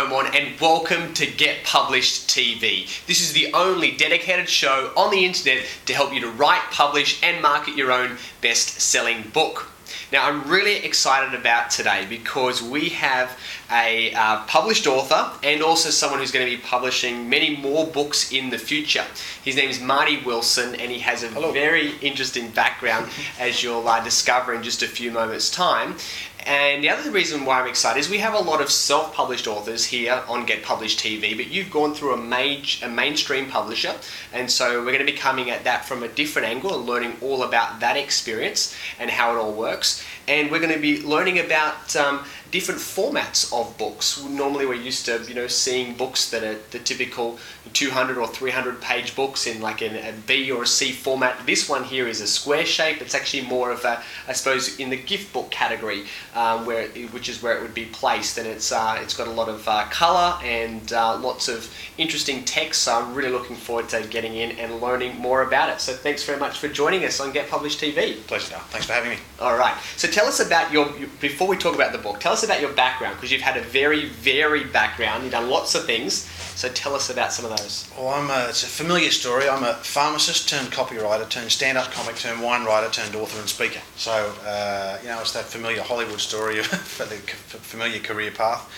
Come On, and welcome to Get Published TV. This is the only dedicated show on the internet to help you to write, publish, and market your own best-selling book. Now, I'm really excited about today because we have a published author and also someone who's going to be publishing many more books in the future. His name is Marty Wilson, and he has a very interesting background, as you'll discover in just a few moments' time. And the other reason why I'm excited is we have a lot of self-published authors here on Get Published TV, but you've gone through a mainstream publisher, and so we're going to be coming at that from a different angle and learning all about that experience and how it all works. And we're going to be learning about different formats of books. Normally we're used to, seeing books that are the typical 200 or 300 page books in like a B or a C format. This one here is a square shape. It's actually more of a, I suppose, in the gift book category, which is where it would be placed. And it's got a lot of colour and lots of interesting text. So I'm really looking forward to getting in and learning more about it. So thanks very much for joining us on Get Published TV. Pleasure, Dale. Thanks for having me. All right. So tell us about before we talk about the book, tell us about your background, because you've had a very varied background. You've done lots of things. So tell us about some of those. Well, it's a familiar story. I'm a pharmacist turned copywriter turned stand-up comic turned wine writer turned author and speaker. So, it's that familiar Hollywood story for the familiar career path.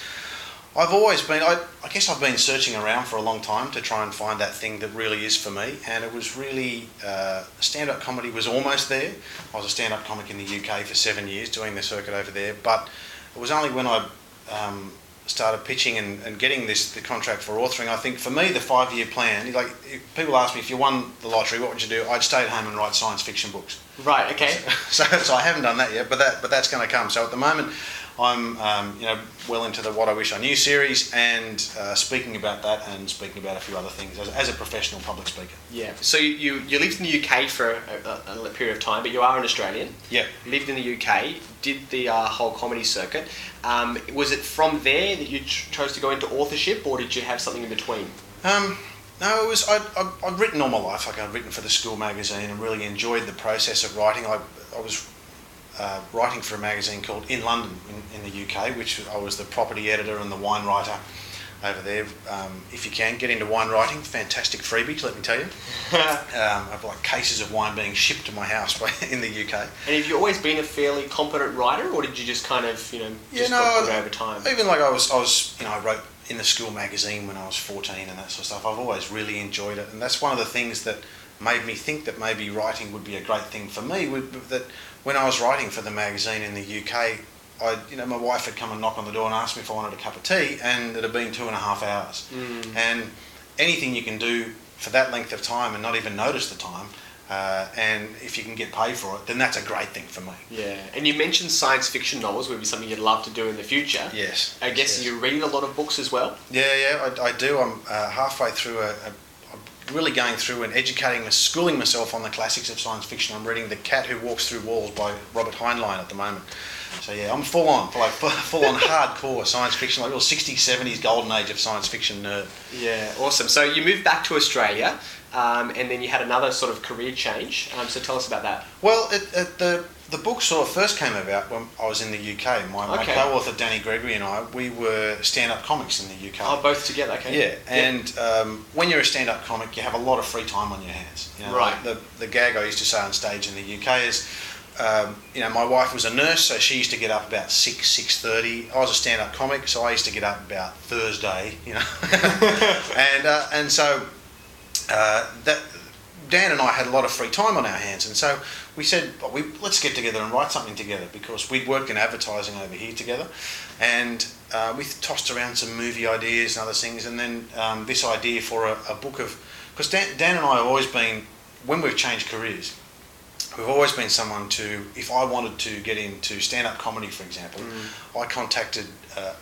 I've always been, I guess I've been searching around for a long time to try and find that thing that really is for me, and it was really, stand-up comedy was almost there. I was a stand-up comic in the UK for 7 years doing the circuit over there, but it was only when I started pitching and getting the contract for authoring. I think for me the 5-year plan, like if people ask me if you won the lottery, what would you do? I'd stay at home and write science fiction books. Right. Okay. So I haven't done that yet, but that's going to come. So at the moment, I'm well into the What I Wish I Knew series and speaking about that and speaking about a few other things as a professional public speaker. Yeah. So you lived in the UK for a period of time, but you are an Australian. Yeah. Lived in the UK, did the whole comedy circuit. Was it from there that you chose to go into authorship, or did you have something in between? No, it was I'd written all my life. Like I'd written for the school magazine and really enjoyed the process of writing. I was writing for a magazine called In London in the UK, which I was the property editor and the wine writer over there. If you can get into wine writing, fantastic freebies, let me tell you. I've like cases of wine being shipped to my house in the UK. And have you always been a fairly competent writer, or did you just kind of got good over time? Even like I wrote in the school magazine when I was 14 and that sort of stuff. I've always really enjoyed it, and that's one of the things that made me think that maybe writing would be a great thing for me. That when I was writing for the magazine in the UK, my wife had come and knock on the door and asked me if I wanted a cup of tea, and it had been 2.5 hours. And anything you can do for that length of time and not even notice the time, and if you can get paid for it, then that's a great thing for me. Yeah, and you mentioned science fiction novels would be something you'd love to do in the future. Yes. I guess you read a lot of books as well? Yeah, I do. I'm halfway through really going through and schooling myself on the classics of science fiction. I'm reading The Cat Who Walks Through Walls by Robert Heinlein at the moment. So yeah, I'm full on hardcore science fiction, like real 60s, 70s golden age of science fiction nerd. Yeah, awesome. So you moved back to Australia, and then you had another sort of career change. So tell us about that. Well, the book sort of first came about when I was in the UK. My co-author Danny Gregory and I, we were stand-up comics in the UK. Oh, both together, okay. Yeah, and when you're a stand-up comic, you have a lot of free time on your hands. Right. The gag I used to say on stage in the UK is, my wife was a nurse, so she used to get up about 6:30. I was a stand-up comic, so I used to get up about Thursday, and so that Dan and I had a lot of free time on our hands, and so we said, let's get together and write something together, because we'd worked in advertising over here together, and we tossed around some movie ideas and other things, and then this idea for a book of, because Dan and I have always been, when we've changed careers, we've always been someone to, if I wanted to get into stand-up comedy, for example, I contacted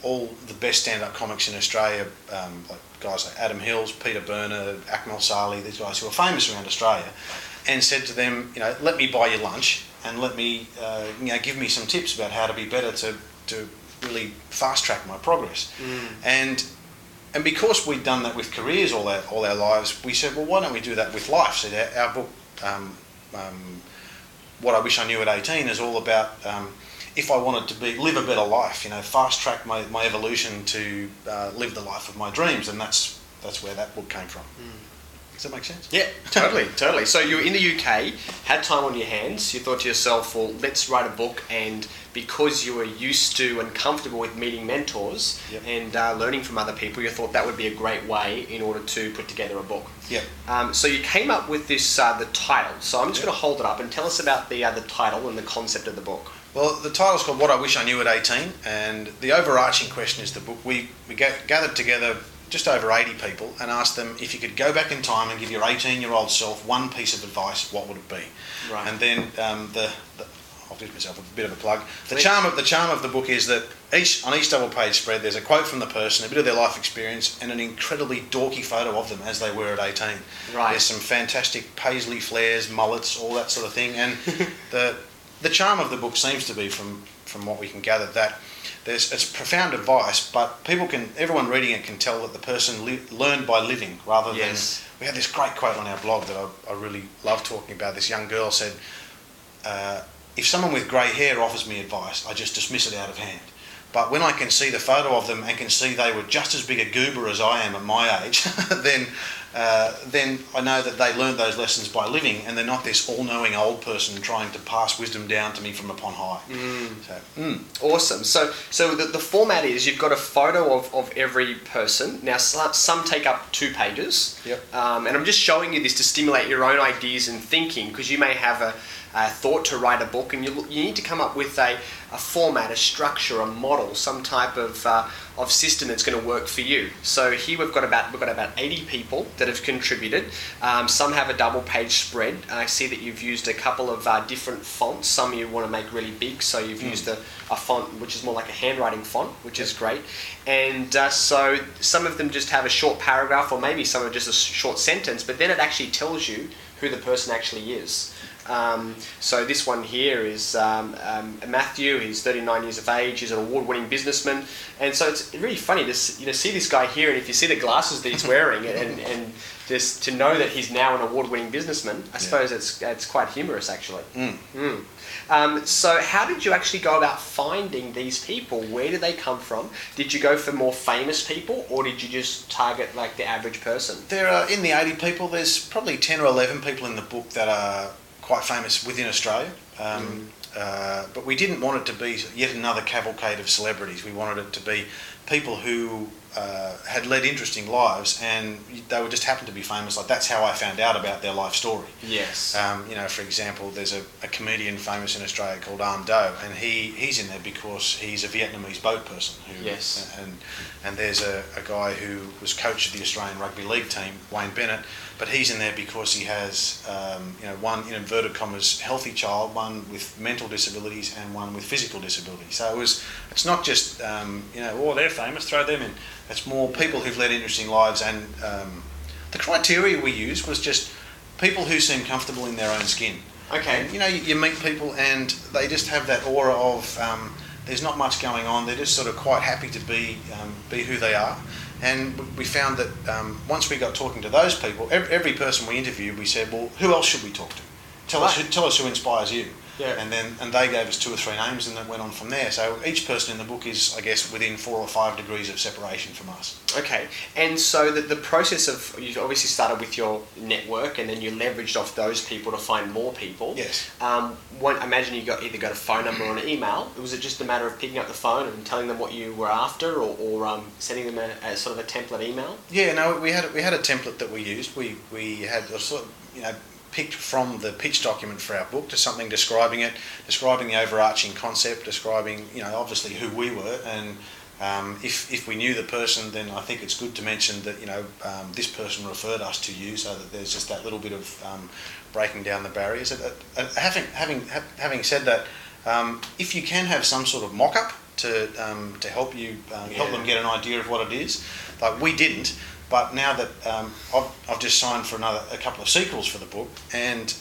all the best stand-up comics in Australia, like guys like Adam Hills, Peter Berner, Akmal Sali, these guys who are famous around Australia, and said to them, let me buy you lunch and let me, give me some tips about how to be better to really fast-track my progress. And because we'd done that with careers all our lives, we said, well, why don't we do that with life? So our book, What I Wish I Knew at 18, is all about if I wanted to live a better life, fast track my evolution to live the life of my dreams, and that's where that book came from. Does that make sense? Yeah, totally. So you're in the UK, had time on your hands, you thought to yourself, well, let's write a book, and because you were used to and comfortable with meeting mentors and learning from other people, you thought that would be a great way in order to put together a book. Yep. So you came up with this, the title. So I'm just going to hold it up and tell us about the title and the concept of the book. Well, the title's called What I Wish I Knew at 18, and the overarching question is the book. We gathered together just over 80 people and asked them, if you could go back in time and give your 18-year-old self one piece of advice, what would it be? Right. And then I'll give myself a bit of a plug. The charm of the book is that on each double page spread there's a quote from the person, a bit of their life experience, and an incredibly dorky photo of them as they were at 18. Right. There's some fantastic paisley flares, mullets, all that sort of thing, and the charm of the book seems to be, from what we can gather, that it's profound advice, but everyone reading it can tell that the person learned by living rather than. We had this great quote on our blog that I really love talking about. This young girl said, if someone with grey hair offers me advice, I just dismiss it out of hand. But when I can see the photo of them and can see they were just as big a goober as I am at my age, then I know that they learned those lessons by living, and they're not this all-knowing old person trying to pass wisdom down to me from upon high. Awesome. So the format is you've got a photo of every person. Now, some take up 2 pages. Yep. And I'm just showing you this to stimulate your own ideas and thinking, because you may have a thought to write a book, and you need to come up with a format, a structure, a model, some type of system that's going to work for you. So here we've got about 80 people that have contributed. Some have a double page spread. I see that you've used a couple of different fonts. Some you want to make really big, so you've used a font which is more like a handwriting font, which is great. And so some of them just have a short paragraph, or maybe some are just a short sentence, but then it actually tells you who the person actually is. So this one here is Matthew. He's 39 years of age. He's an award-winning businessman, and so it's really funny to see this guy here. And if you see the glasses that he's wearing, and just to know that he's now an award-winning businessman, I suppose it's quite humorous actually. So how did you actually go about finding these people? Where did they come from? Did you go for more famous people, or did you just target like the average person? There are, in the 80 people, there's probably 10 or 11 people in the book that are quite famous within Australia, but we didn't want it to be yet another cavalcade of celebrities. We wanted it to be people who had led interesting lives, and they would just happen to be famous. Like, that's how I found out about their life story. Yes. For example, there's a comedian famous in Australia called An Do, and he's in there because he's a Vietnamese boat person. Yes. And there's a guy who was coach of the Australian Rugby League team, Wayne Bennett, but he's in there because he has one, in inverted commas, healthy child, one with mental disabilities and one with physical disabilities. So it's not just they're famous, throw them in. It's more people who've led interesting lives, and the criteria we used was just people who seem comfortable in their own skin. Okay. And, you meet people and they just have that aura of there's not much going on. They're just sort of quite happy to be who they are. And we found that once we got talking to those people, every person we interviewed, we said, well, who else should we talk to? Tell us who inspires you. Yeah. And they gave us 2 or 3 names, and then went on from there. So each person in the book is, I guess, within 4 or 5 degrees of separation from us. Okay. And so the process of, you obviously started with your network, and then you leveraged off those people to find more people. Yes. I imagine you either got a phone number or an email. Was it just a matter of picking up the phone and telling them what you were after, or sending them a sort of a template email? Yeah. No, we had a template that we used. We had a sort of, picked from the pitch document for our book to something describing the overarching concept, describing, obviously who we were, and if we knew the person, then I think it's good to mention that, this person referred us to you, so that there's just that little bit of breaking down the barriers. Having said that, if you can have some sort of mock-up to help you help them get an idea of what it is, like we didn't. But now that I've just signed for a couple of sequels for the book, and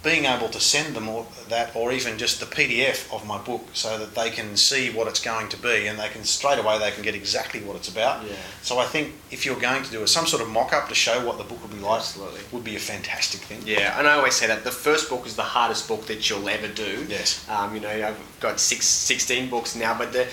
being able to send them or even just the PDF of my book so that they can see what it's going to be, and they can straight away they can get exactly what it's about. Yeah. So I think if you're going to do some sort of mock-up to show what the book would be like, Absolutely. would be a fantastic thing. Yeah, and I always say that the first book is the hardest book that you'll ever do. Yes. I've got 16 books now, but the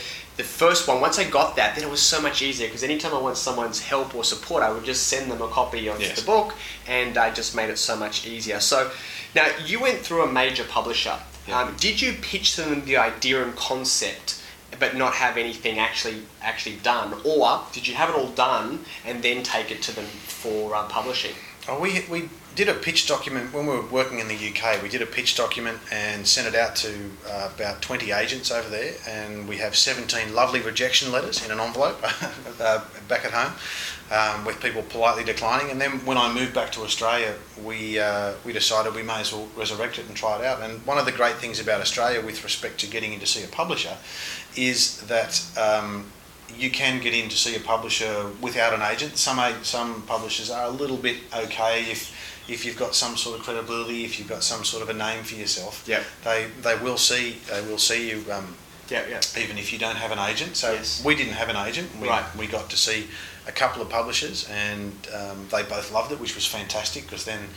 first one, once I got that, then it was so much easier, because anytime I want someone's help or support, I would just send them a copy of Yes. the book, and I just made it so much easier. So now you went through a major publisher. Yeah. Did you pitch them the idea and concept, but not have anything actually done, or did you have it all done and then take it to them for publishing? Oh, we did a pitch document when we were working in the UK. We did a pitch document and sent it out to about 20 agents over there, and we have 17 lovely rejection letters in an envelope back at home, with people politely declining. And then when I moved back to Australia, we decided we may as well resurrect it and try it out. And one of the great things about Australia with respect to getting in to see a publisher is that you can get in to see a publisher without an agent. Some publishers are a little bit okay if you've got some sort of credibility, if you've got some sort of a name for yourself. Yep. They will see you. Yeah. Even if you don't have an agent. So Yes. we didn't have an agent. Right. We got to see a couple of publishers, and they both loved it, which was fantastic, because then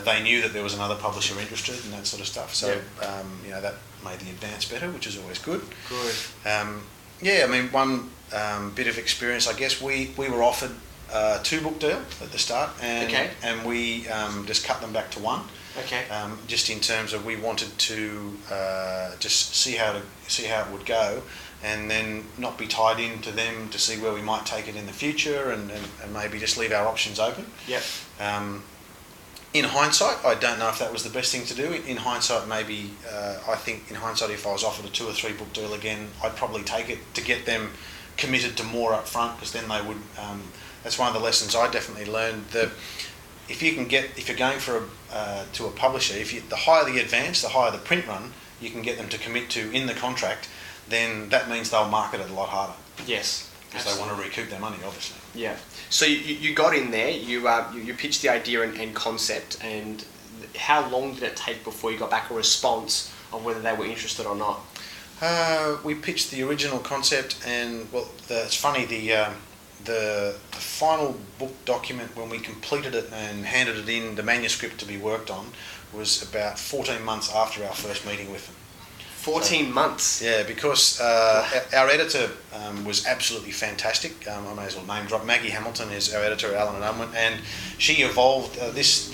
they knew that there was another publisher interested and that sort of stuff. So that made the advance better, which is always good. Good. One bit of experience, I guess, we were offered a 2-book deal at the start, and we just cut them back to 1. Okay. Just in terms of we wanted to just see how it would go, and then not be tied into them to see where we might take it in the future, and maybe just leave our options open. Yep. In hindsight, I don't know if that was the best thing to do. In hindsight, maybe I think in hindsight, if I was offered a 2 or 3 book deal again, I'd probably take it to get them committed to more up front, because then they would. That's one of the lessons I definitely learned. That if you're going for to a publisher, the higher the advance, the higher the print run you can get them to commit to in the contract, then that means they'll market it a lot harder. Yes. Because they want to recoup their money, obviously. Yeah. So you got in there, you pitched the idea and concept, and how long did it take before you got back a response of whether they were interested or not? We pitched the original concept, and it's funny, the final book document, when we completed it and handed it in, the manuscript to be worked on, was about 14 months after our first meeting with them. 14 months? Yeah, because our editor was absolutely fantastic. I may as well name drop. Maggie Hamilton is our editor at Allen and Unwin, and she evolved. This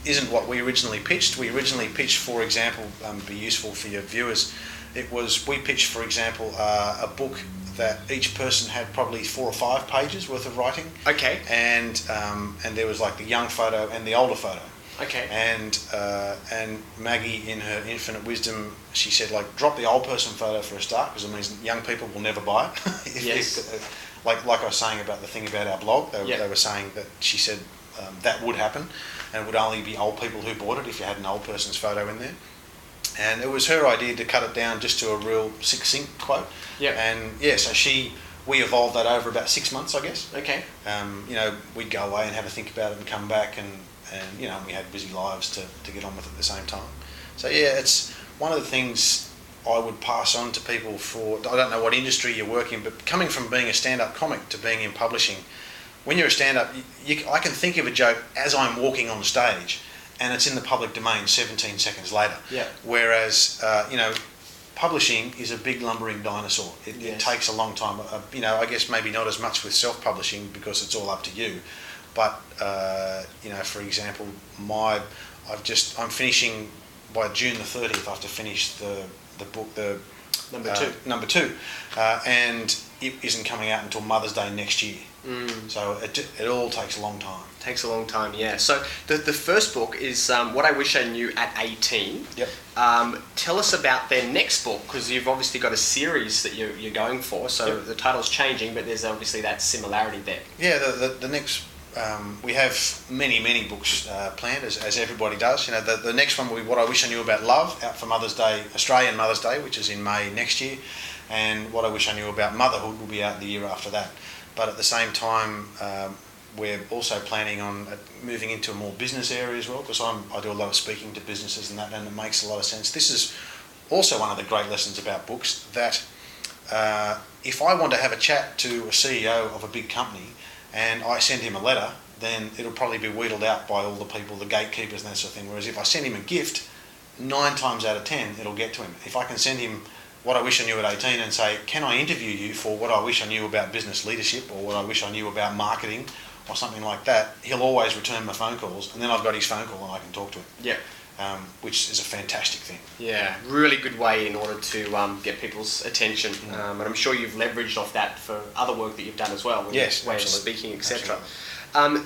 isn't what we originally pitched. We originally pitched, for example, be useful for your viewers, we pitched, for example, a book that each person had probably 4 or 5 pages worth of writing. Okay. And there was like the young photo and the older photo. Okay. And Maggie, in her infinite wisdom, she said, drop the old person photo for a start, because it means young people will never buy it. Yes. Like I was saying about the thing about our blog, they were saying that she said that would happen, and it would only be old people who bought it if you had an old person's photo in there. And it was her idea to cut it down just to a real succinct quote. Yeah. And so we evolved that over about 6 months, I guess. Okay. We'd go away and have a think about it and come back, and we had busy lives to get on with at the same time. So it's one of the things I would pass on to people I don't know what industry you're working, but coming from being a stand-up comic to being in publishing, when you're a stand-up, I can think of a joke as I'm walking on stage, and it's in the public domain 17 seconds later. Yeah. Whereas, publishing is a big lumbering dinosaur. It takes a long time. I guess maybe not as much with self-publishing, because it's all up to you. But for example, I'm finishing by June the 30th. I have to finish the book, number two, and it isn't coming out until Mother's Day next year. So it all takes a long time. Takes a long time, yeah. So the first book is What I Wish I Knew at 18. Yep. Tell us about their next book, because you've obviously got a series that you're going for. So the title's changing, but there's obviously that similarity there. Yeah, the next. We have many books planned, as everybody does. The next one will be What I Wish I Knew About Love, out for Mother's Day, Australian Mother's Day, which is in May next year, and What I Wish I Knew About Motherhood will be out the year after that. But at the same time, we're also planning on moving into a more business area as well, because I do a lot of speaking to businesses and that, and it makes a lot of sense. This is also one of the great lessons about books, that if I want to have a chat to a CEO of a big company and I send him a letter, then it'll probably be wheedled out by all the people, the gatekeepers and that sort of thing. Whereas if I send him a gift, 9 times out of 10, it'll get to him. If I can send him What I Wish I Knew at 18 and say, can I interview you for what I wish I knew about business leadership or what I wish I knew about marketing or something like that, he'll always return my phone calls, and then I've got his phone call and I can talk to him. Yeah. Which is a fantastic thing. Yeah, really good way in order to get people's attention. And I'm sure you've leveraged off that for other work that you've done as well. Yes, way absolutely. of speaking, etc.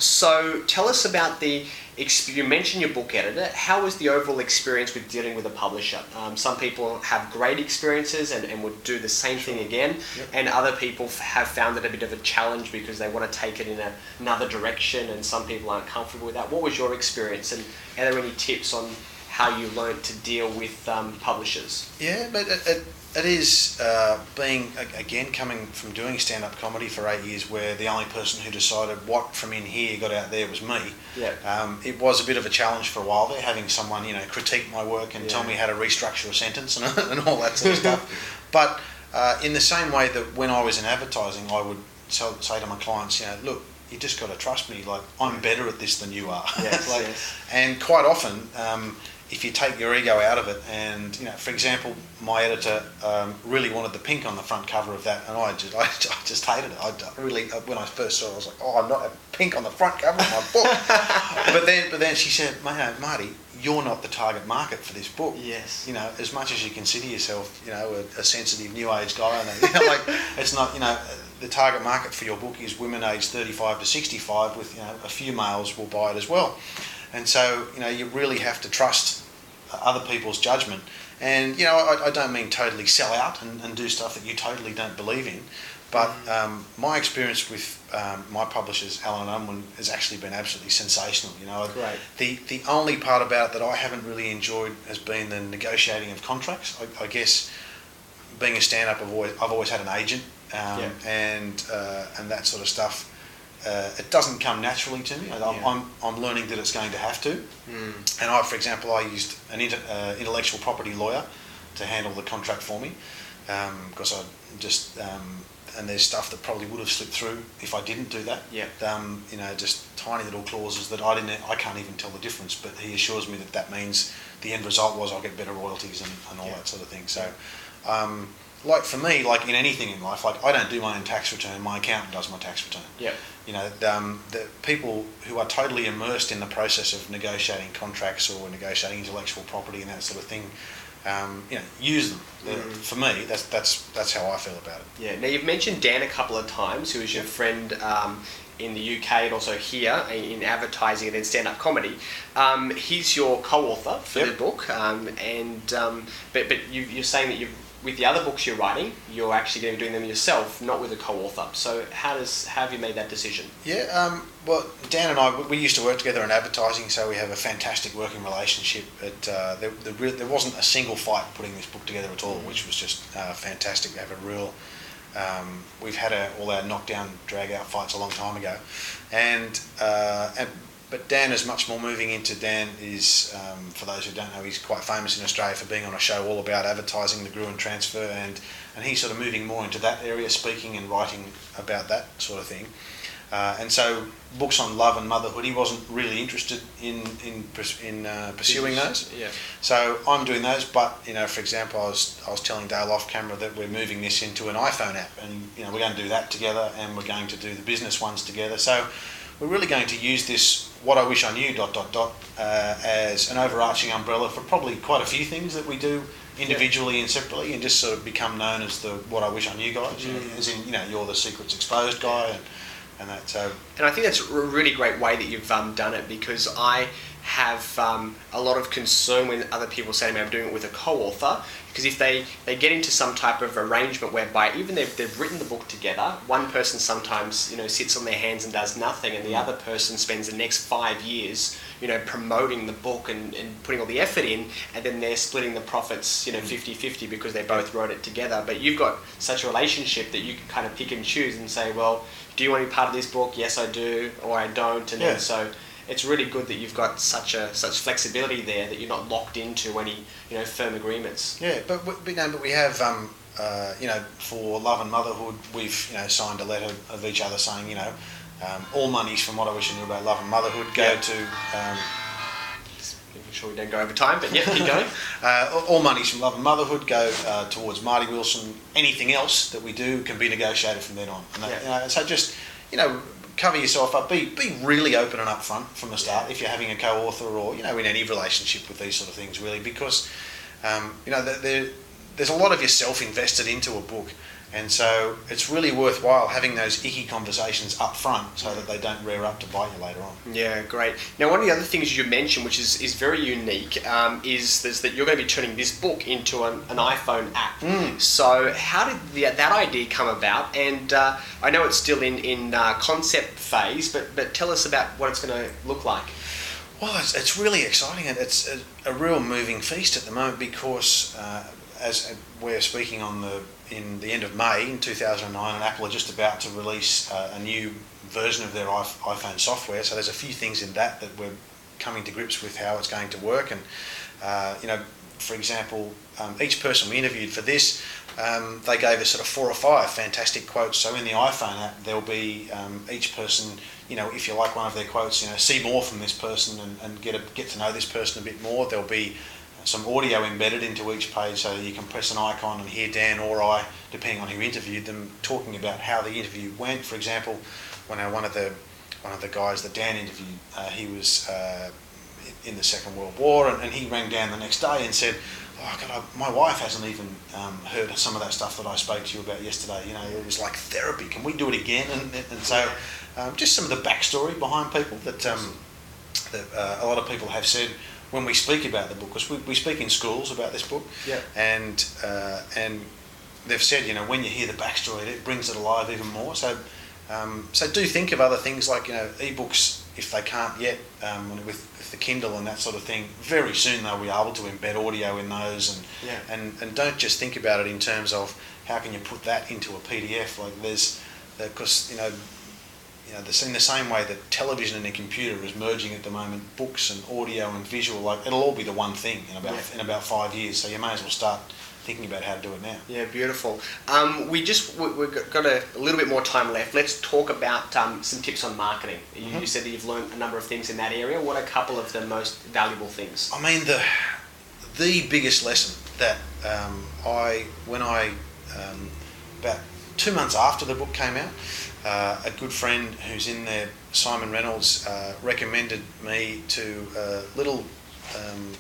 So tell us about you mentioned your book editor. How was the overall experience with dealing with a publisher? Some people have great experiences and would do the same thing again, and other people have found it a bit of a challenge because they want to take it in another direction, and some people aren't comfortable with that. What was your experience, and are there any tips on how you learned to deal with publishers? Yeah, but it is coming from doing stand-up comedy for 8 years, where the only person who decided what from in here got out there was me. Yeah. It was a bit of a challenge for a while there, having someone critique my work and tell me how to restructure a sentence and all that sort of stuff. But in the same way that when I was in advertising, I would say to my clients, look, you just got to trust me. Like, I'm better at this than you are. Yes, yes. And quite often, if you take your ego out of it, and for example, my editor really wanted the pink on the front cover of that, and I just hated it. I really, when I first saw it, I was like, oh, I'm not having pink on the front cover of my book. but then she said, Marty, you're not the target market for this book. Yes. As much as you consider yourself, a sensitive new age guy, and it's not, the target market for your book is women aged 35 to 65, with a few males will buy it as well. And so, you really have to trust other people's judgment. And, I don't mean totally sell out and do stuff that you totally don't believe in. But my experience with my publishers, Allen & Unwin, has actually been absolutely sensational. Great. The only part about it that I haven't really enjoyed has been the negotiating of contracts. I guess being a stand-up, I've always had an agent, and that sort of stuff. It doesn't come naturally to me. I'm learning that it's going to have to. And for example, I used an intellectual property lawyer to handle the contract for me, because I just and there's stuff that probably would have slipped through if I didn't do that. Yeah. Just tiny little clauses that I can't even tell the difference. But he assures me that means the end result was I'll get better royalties and all that sort of thing. So. Like for me, like in anything in life, like I don't do my own tax return. My accountant does my tax return. Yeah. The people who are totally immersed in the process of negotiating contracts or negotiating intellectual property and that sort of thing, use them. For me, that's how I feel about it. Yeah. Now, you've mentioned Dan a couple of times, who is your friend in the UK and also here in advertising and then stand-up comedy. He's your co-author for the book, but you're saying that with the other books you're writing, you're actually going to be doing them yourself, not with a co-author. So how have you made that decision? Yeah, well, Dan and I, we used to work together in advertising, so we have a fantastic working relationship. There wasn't a single fight putting this book together at all, which was just fantastic. We have a real... we've had all our knockdown, drag-out fights a long time ago. But Dan is much more moving into... Dan is, for those who don't know, he's quite famous in Australia for being on a show all about advertising, the Gruen transfer, and he's sort of moving more into that area, speaking and writing about that sort of thing. And so books on love and motherhood, he wasn't really interested in pursuing those. Yeah. So I'm doing those, but for example, I was telling Dale off camera that we're moving this into an iPhone app, and we're going to do that together, and we're going to do the business ones together. So we're really going to use this What I Wish I Knew ... as an overarching umbrella for probably quite a few things that we do individually and separately, and just sort of become known as the What I Wish I Knew guys. As in, you're the Secrets Exposed guy, and that. So. And I think that's a really great way that you've done it, because I have a lot of concern when other people say to me I'm doing it with a co-author, because if they get into some type of arrangement whereby even they've written the book together, one person sometimes sits on their hands and does nothing, and the other person spends the next 5 years promoting the book and putting all the effort in, and then they're splitting the profits 50-50 because they both wrote it together. But you've got such a relationship that you can kind of pick and choose and say, well, do you want to be part of this book? Yes, I do, or I don't. And then so it's really good that you've got such flexibility there that you're not locked into any firm agreements. Yeah, but we have for Love and Motherhood, we've signed a letter of each other saying all monies from What I Wish I Knew About Love and Motherhood go to. Making sure we don't go over time, but yeah, keep going. All monies from Love and Motherhood go towards Marty Wilson. Anything else that we do can be negotiated from then on. And so just cover yourself up. Be really open and upfront from the start if you're having a co-author or in any relationship with these sort of things, really, because there's a lot of yourself invested into a book. And so it's really worthwhile having those icky conversations up front so that they don't rear up to bite you later on. Yeah, great. Now, one of the other things you mentioned, which is very unique, is that you're going to be turning this book into an iPhone app. So how did that idea come about? And I know it's still in concept phase, but tell us about what it's going to look like. Well, it's really exciting, and it's a real moving feast at the moment because as we're speaking in the end of May in 2009, and Apple are just about to release a new version of their iPhone software. So there's a few things in that we're coming to grips with how it's going to work. And for example, each person we interviewed for this, they gave us sort of 4 or 5 fantastic quotes. So in the iPhone app, there'll be each person, if you like one of their quotes, see more from this person and get to know this person a bit more. There'll be some audio embedded into each page so that you can press an icon and hear Dan or I, depending on who interviewed them, talking about how the interview went. For example, when one of the guys that Dan interviewed, he was in the Second World War, and he rang Dan the next day and said, "Oh God, my wife hasn't even heard some of that stuff that I spoke to you about yesterday. It was like therapy. Can we do it again?" And so just some of the backstory behind people that a lot of people have said when we speak about the book, because we speak in schools about this book, and they've said, when you hear the backstory, it brings it alive even more. So do think of other things like ebooks if they can't yet with the Kindle and that sort of thing. Very soon they'll be able to embed audio in those, and don't just think about it in terms of how can you put that into a PDF. Like because in the same way that television and a computer is merging at the moment, books and audio and visual, like it'll all be the one thing in about 5 years. So you may as well start thinking about how to do it now. Yeah, beautiful. We've got a little bit more time left. Let's talk about some tips on marketing. You said that you've learned a number of things in that area. What are a couple of the most valuable things? I mean, the biggest lesson that when I about 2 months after the book came out, a good friend who's in there, Simon Reynolds, recommended me to a little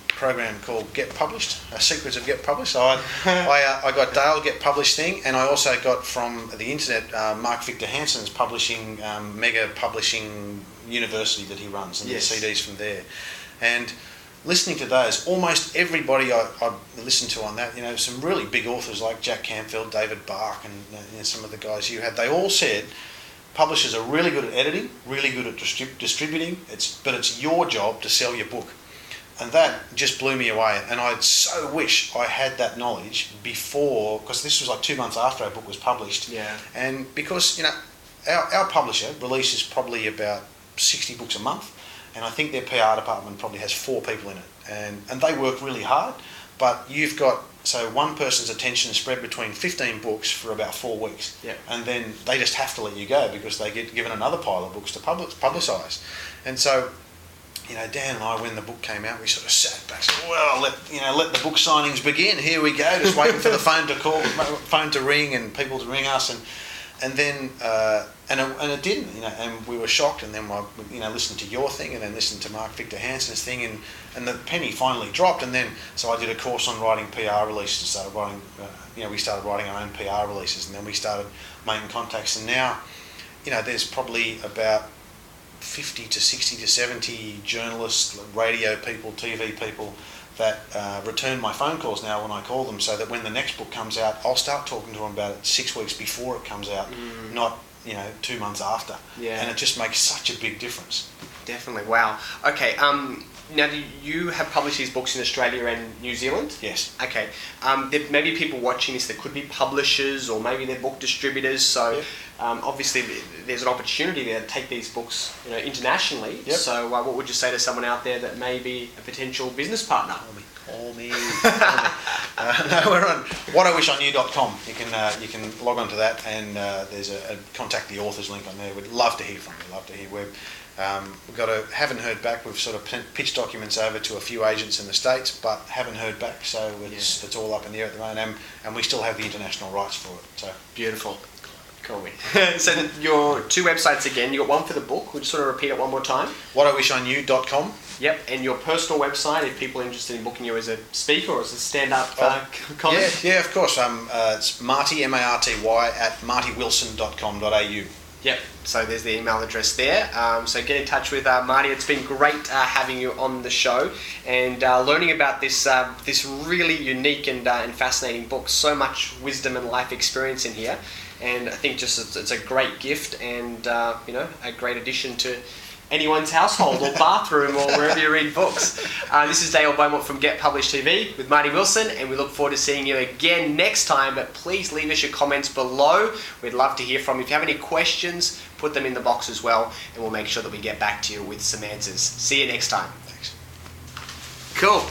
program called Get Published, Secrets of Get Published. So I got Dale Get Published thing, and I also got from the internet Mark Victor Hansen's publishing, mega publishing university that he runs, and the CDs from there. And listening to those, almost everybody I listened to on that, some really big authors like Jack Canfield, David Bark, and some of the guys you had, they all said publishers are really good at editing, really good at distributing, but it's your job to sell your book. And that just blew me away. And I so wish I had that knowledge before, because this was like 2 months after our book was published. Yeah. And because, our publisher releases probably about 60 books a month, and I think their PR department probably has 4 people in it. And they work really hard, but you've got, so one person's attention is spread between 15 books for about 4 weeks. Yeah. And then they just have to let you go because they get given another pile of books to publicise. And so, Dan and I, when the book came out, we sort of sat back and said, well, let the book signings begin. Here we go, just waiting for the phone to ring and people to ring us. And then and it didn't, and we were shocked. And then I, listened to your thing, and then listened to Mark Victor Hansen's thing, and the penny finally dropped. And then so I did a course on writing PR releases, and started writing. We started writing our own PR releases, and then we started making contacts. And now, there's probably about 50 to 60 to 70 journalists, radio people, TV people that return my phone calls now when I call them, so that when the next book comes out, I'll start talking to them about it 6 weeks before it comes out, not 2 months after. Yeah. And it just makes such a big difference. Definitely. Wow. Okay. Now, do you have published these books in Australia and New Zealand? Yes. Okay. There may be people watching this that could be publishers or maybe they're book distributors. So, Yep. obviously, there's an opportunity there to take these books, internationally. Yep. So, what would you say to someone out there that may be a potential business partner? Call me. No, we're on whatIwishIknew.com. You can log on to that, and there's a contact the authors link on there. We'd love to hear from you. Love to hear. We've got haven't heard back. We've sort of pitched documents over to a few agents in the States, but haven't heard back. So it's all up in the air at the moment, and we still have the international rights for it. So beautiful. Cool. So your two websites again. You got one for the book. Would you sort of repeat it one more time? whatIwishIknew.com. Yep, and your personal website if people are interested in booking you as a speaker or as a stand-up comic. Yeah, of course. It's Marty, M-A-R-T-Y, at martywilson.com.au. Yep, so there's the email address there. So get in touch with Marty. It's been great having you on the show and learning about this really unique and fascinating book. So much wisdom and life experience in here, and I think just it's a great gift and a great addition to anyone's household or bathroom or wherever you read books. This is Dale Beaumont from Get Published TV with Marty Wilson, and we look forward to seeing you again next time. But please leave us your comments below. We'd love to hear from you. If you have any questions, put them in the box as well, and we'll make sure that we get back to you with some answers. See you next time. Thanks. Cool.